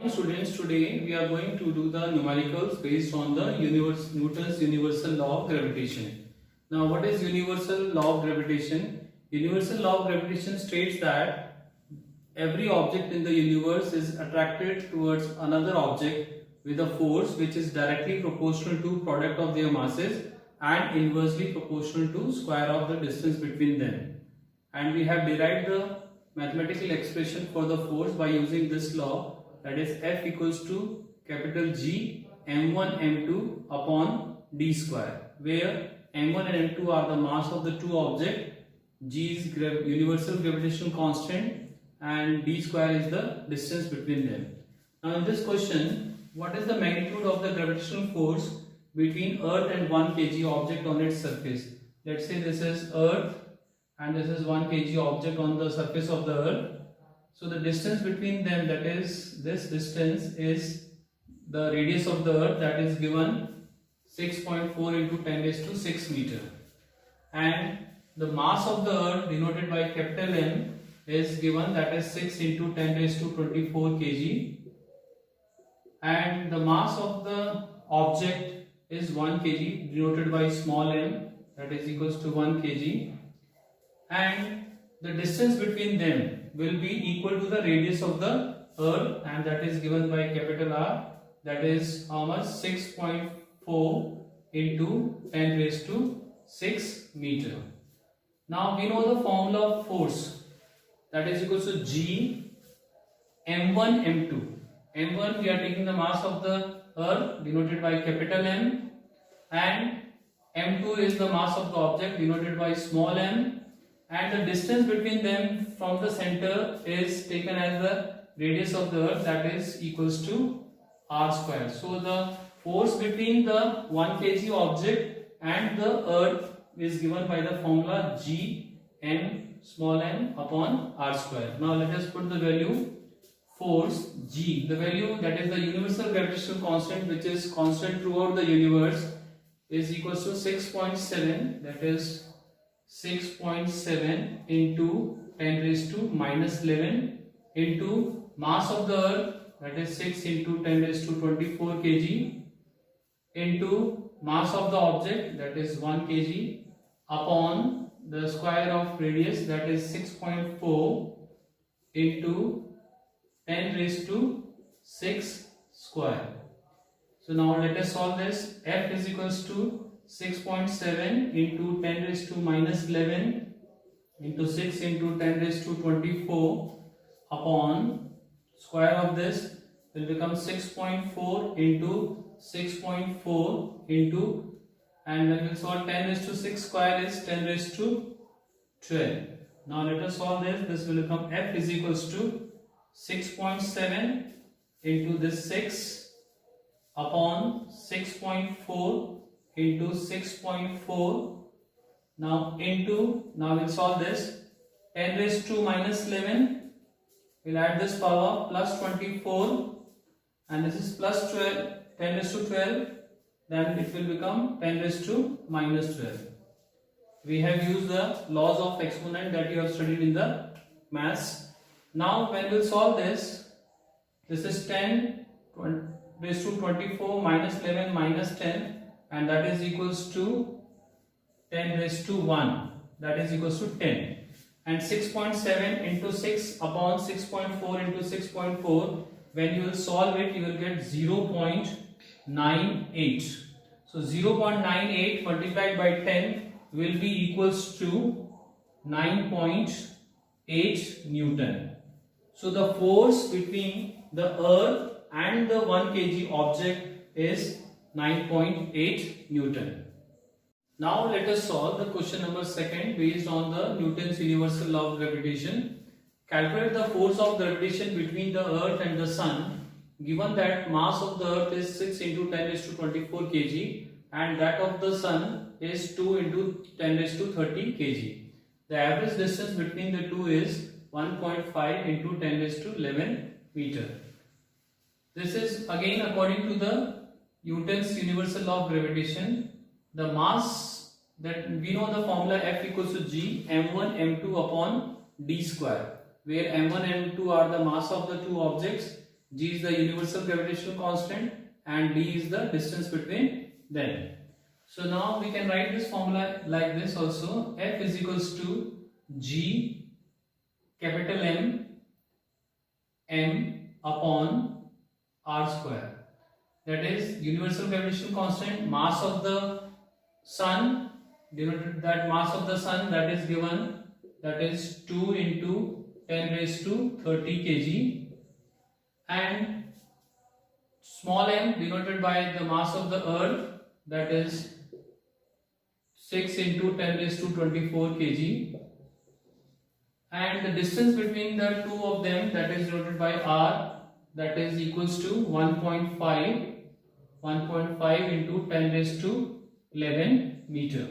Students, today we are going to do the numericals based on the Newton's universal law of gravitation. Now, what is universal law of gravitation? Universal law of gravitation states that every object in the universe is attracted towards another object with a force which is directly proportional to product of their masses and inversely proportional to square of the distance between them. And we have derived the mathematical expression for the force by using this law, that is F equals to capital G m1 m2 upon d square, where m1 and m2 are the mass of the two objects, G is universal gravitational constant and d square is the distance between them. Now in this question, what is the magnitude of the gravitational force between Earth and 1 kg object on its surface? Let's say this is Earth and this is 1 kg object on the surface of the Earth. So the distance between them, that is this distance, is the radius of the Earth, that is given 6.4 into 10 raised to 6 meter, and the mass of the Earth denoted by capital M is given, that is 6 into 10 raised to 24 kg, and the mass of the object is 1 kg denoted by small m, that is equals to 1 kg, and the distance between them will be equal to the radius of the Earth, and that is given by capital R, that is how much? 6.4 into 10 raised to 6 meter. Now we know the formula of force, that is equals to G m1 m2. m1 we are taking the mass of the Earth denoted by capital M, and m2 is the mass of the object denoted by small m, and the distance between them from the center is taken as the radius of the Earth, that is equals to r square. So the force between the 1 kg object and the Earth is given by the formula G m small m upon r square. Now let us put the value force G, the value, that is the universal gravitational constant which is constant throughout the universe, is equals to 6.7, that is 6.7 into 10 raised to minus 11 into mass of the Earth, that is 6 into 10 raised to 24 kg, into mass of the object, that is 1 kg, upon the square of radius, that is 6.4 into 10 raised to 6 square. So now let us solve this. F is equals to 6.7 into 10 raised to minus 11 into 6 into 10 raised to 24 upon square of this will become 6.4 into 6.4 into, and when we solve 10 raised to 6 square is 10 raised to 12. Now let us solve this. This will become F is equals to 6.7 into this 6 upon 6.4 into 6.4, now into, now we'll solve this, 10 raised to minus 11, we'll add this power, plus 24, and this is plus 12, 10 raised to 12, then it will become 10 raised to minus 12. We have used the laws of exponent that you have studied in the maths. Now when we'll solve this, this is 10 raised to 24 minus 11 minus 10, and that is equals to 10 raised to 1, that is equals to 10, and 6.7 into 6 upon 6.4 into 6.4, when you will solve it you will get 0.98. so 0.98 multiplied by 10 will be equals to 9.8 Newton. So the force between the Earth and the 1 kg object is 9.8 Newton. Now let us solve the question number 2 based on the Newton's universal law of gravitation. Calculate the force of gravitation between the Earth and the Sun, given that mass of the Earth is 6 into 10 raised to 24 kg and that of the Sun is 2 into 10 raised to 30 kg. The average distance between the two is 1.5 into 10 raised to 11 meter. This is again according to the Newton's universal law of gravitation. The mass, that we know the formula F equals to G m1 m2 upon d square, where m1 and m2 are the mass of the two objects, G is the universal gravitational constant and D is the distance between them. So now we can write this formula like this also. F is equals to G capital M upon R square. That is universal gravitational constant, mass of the sun, denoted that mass of the sun that is given, that is 2 into 10 raised to 30 kg, and small m denoted by the mass of the earth, that is 6 into 10 raised to 24 kg, and the distance between the two of them, that is denoted by r, that is equals to 1.5 into 10 raised to 11 meter.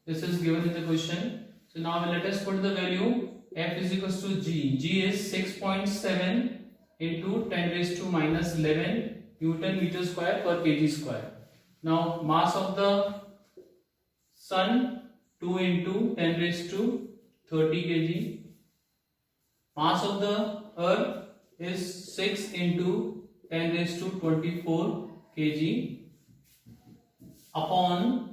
This is given in the question. So now let us put the value. F is equals to G. G is 6.7 into 10 raised to minus 11 Newton meter square per kg square. Now mass of the sun 2 into 10 raised to 30 kg. Mass of the earth is 6 into 10 raised to 24 kg upon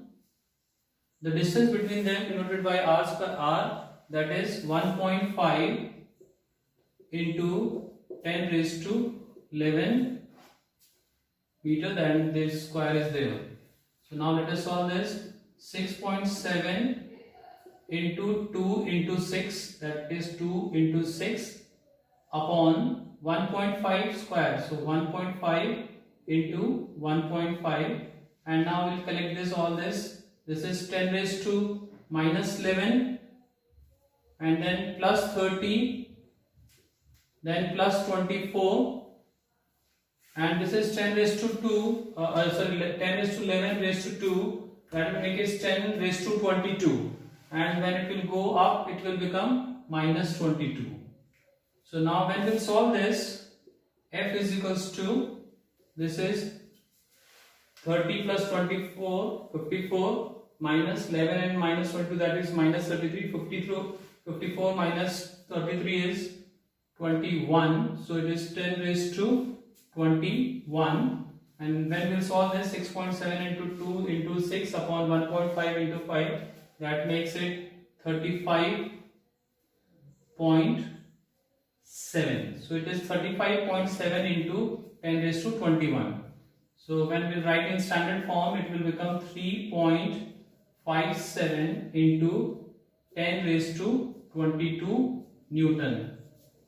the distance between them denoted by r square r, that is 1.5 into 10 raised to 11 meter, then this square is there. So now let us solve this. 6.7 into 2 into 6, that is 2 into 6 upon 1.5 square. So 1.5 into 1.5, and now we'll collect this all this. This is 10 raised to minus 11, and then plus 30, then plus 24, and this is 10 raised to 2, 10 raised to 11 raised to 2, that will make it 10 raised to 22, and when it will go up it will become minus 22. So now when we solve this, F is equals to, this is 30 plus 24, 54, minus 11 and minus 22, that is minus 33, 54 minus 33 is 21, so it is 10 raised to 21, and when we solve this, 6.7 into 2 into 6 upon 1.5 into 5, that makes it 35.7, so it is 35.7 into 10 raised to 21. So when we write in standard form, it will become 3.57 into 10 raised to 22 Newton.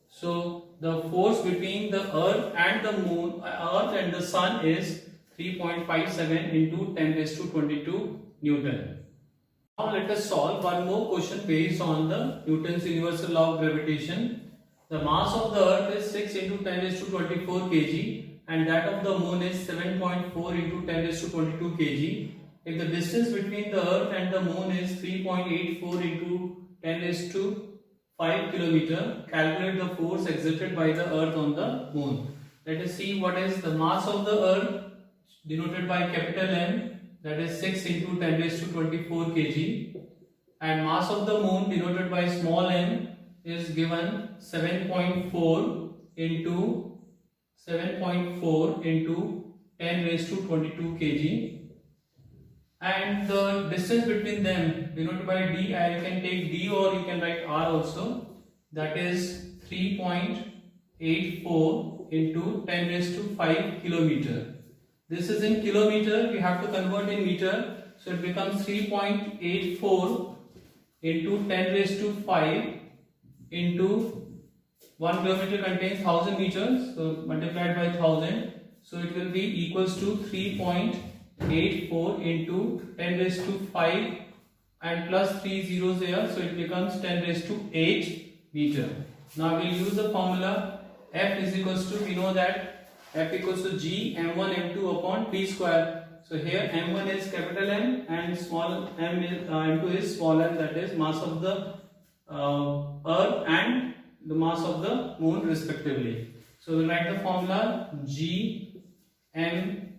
So the force between the earth and the moon, earth and the sun is 3.57 into 10 raised to 22 Newton. Now let us solve one more question based on the Newton's universal law of gravitation. The mass of the earth is 6 into 10 raised to 24 kg. And that of the moon is 7.4 into 10 raised to 22 kg. If the distance between the earth and the moon is 3.84 into 10 raised to 5 kilometer, calculate the force exerted by the earth on the moon. Let us see what is the mass of the earth denoted by capital M, that is 6 into 10 raised to 24 kg, and mass of the moon denoted by small m is given 7.4 into 10 raised to 22 kg, and the distance between them denoted by d, you can take d or you can write r also, that is 3.84 into 10 raised to 5 kilometer. This is in kilometer, we have to convert in meter, so it becomes 3.84 into 10 raised to 5 into 1 kilometer contains 1000 meters, so multiplied by 1000, so it will be equals to 3.84 into 10 raised to 5 and plus 3 zeros here, so it becomes 10 raised to 8 meter. Now we will use the formula F is equals to, we know that F equals to G m1 m2 upon t square. So here m1 is capital M and small m is, m2 is small m, that is mass of the earth and the mass of the moon respectively. So we write the formula G m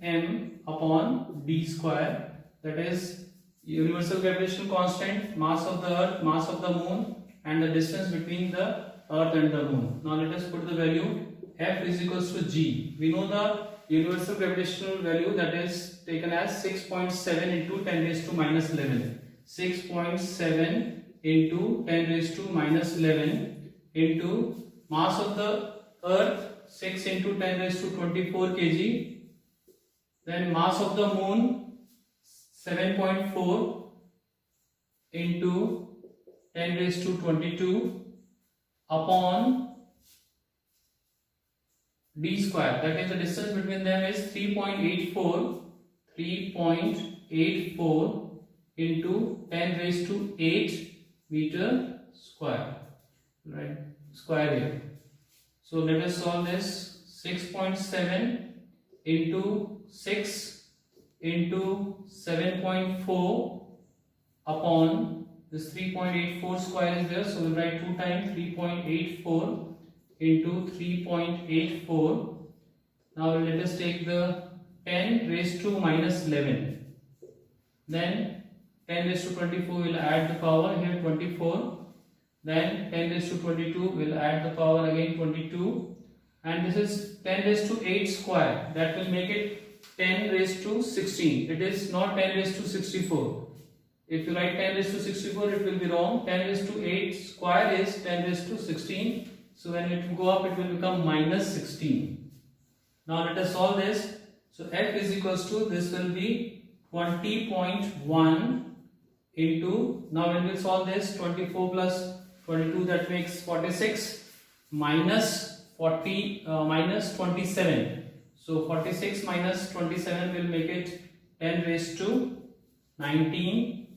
upon d square, that is universal gravitational constant, mass of the earth, mass of the moon, and the distance between the earth and the moon. Now let us put the value. F is equals to G. We know the universal gravitational value, that is taken as 6.7 into 10 raised to minus 11. 6.7 into 10 raised to minus 11 into mass of the earth 6 into 10 raised to 24 kg. Then mass of the moon 7.4 into 10 raised to 22 upon d square, that is the distance between them is 3.84 into 10 raised to 8 meter square, right, square here. So let us solve this. 6.7 into 6 into 7.4 upon this 3.84 square is there, so we'll write 2 times 3.84 into 3.84. Now let us take the 10 raised to minus 11. Then 10 raised to 24 will add the power here 24. Then 10 raised to 22 will add the power again 22. And this is 10 raised to 8 square. That will make it 10 raised to 16. It is not 10 raised to 64. If you write 10 raised to 64, it will be wrong. 10 raised to 8 square is 10 raised to 16. So when it will go up, it will become minus 16. Now let us solve this. So F is equals to, this will be 20.1 into, now when we solve this, 24 plus 22, that makes 46, minus 27. So 46 minus 27 will make it 10 raised to 19.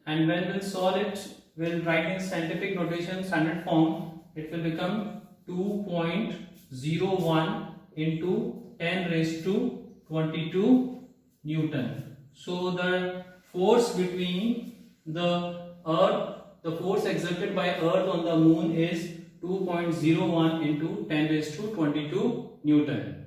And when we'll solve it, we'll write in scientific notation, standard form, it will become 2.01 into 10 raised to 22 Newton. So the force between the earth, the force exerted by earth on the moon is 2.01 into 10 raised to 22 Newton.